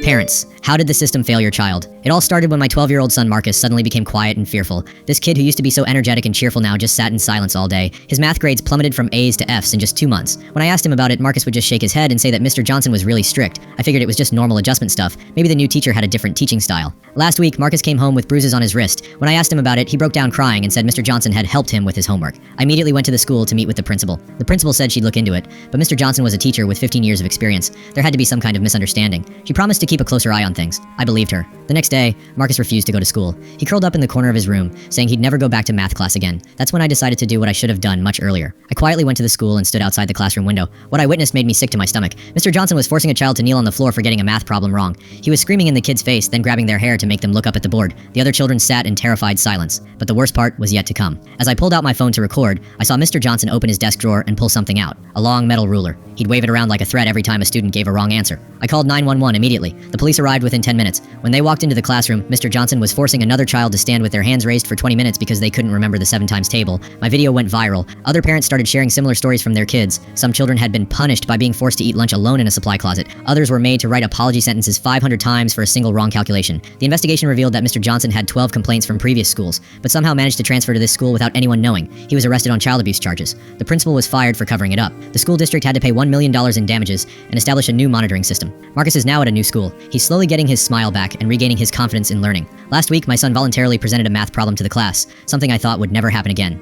Parents, how did the system fail your child? It all started when my 12-year-old son Marcus suddenly became quiet and fearful. This kid who used to be so energetic and cheerful now just sat in silence all day. His math grades plummeted from A's to F's in just 2 months. When I asked him about it, Marcus would just shake his head and say that Mr. Johnson was really strict. I figured it was just normal adjustment stuff. Maybe the new teacher had a different teaching style. Last week, Marcus came home with bruises on his wrist. When I asked him about it, he broke down crying and said Mr. Johnson had helped him with his homework. I immediately went to the school to meet with the principal. The principal said she'd look into it, but Mr. Johnson was a teacher with 15 years of experience. There had to be some kind of misunderstanding. She promised to keep a closer eye on things. I believed her. The next day, Marcus refused to go to school. He curled up in the corner of his room, saying he'd never go back to math class again. That's when I decided to do what I should have done much earlier. I quietly went to the school and stood outside the classroom window. What I witnessed made me sick to my stomach. Mr. Johnson was forcing a child to kneel on the floor for getting a math problem wrong. He was screaming in the kid's face, then grabbing their hair to make them look up at the board. The other children sat in terrified silence. But the worst part was yet to come. As I pulled out my phone to record, I saw Mr. Johnson open his desk drawer and pull something out. A long metal ruler. He'd wave it around like a threat every time a student gave a wrong answer. I called 911 immediately. The police arrived within 10 minutes. When they walked into the classroom, Mr. Johnson was forcing another child to stand with their hands raised for 20 minutes because they couldn't remember the 7 times table. My video went viral. Other parents started sharing similar stories from their kids. Some children had been punished by being forced to eat lunch alone in a supply closet. Others were made to write apology sentences 500 times for a single wrong calculation. The investigation revealed that Mr. Johnson had 12 complaints from previous schools, but somehow managed to transfer to this school without anyone knowing. He was arrested on child abuse charges. The principal was fired for covering it up. The school district had to pay $1 million in damages and establish a new monitoring system. Marcus is now at a new school. He's slowly getting his smile back and regaining his confidence in learning. Last week, my son voluntarily presented a math problem to the class, something I thought would never happen again.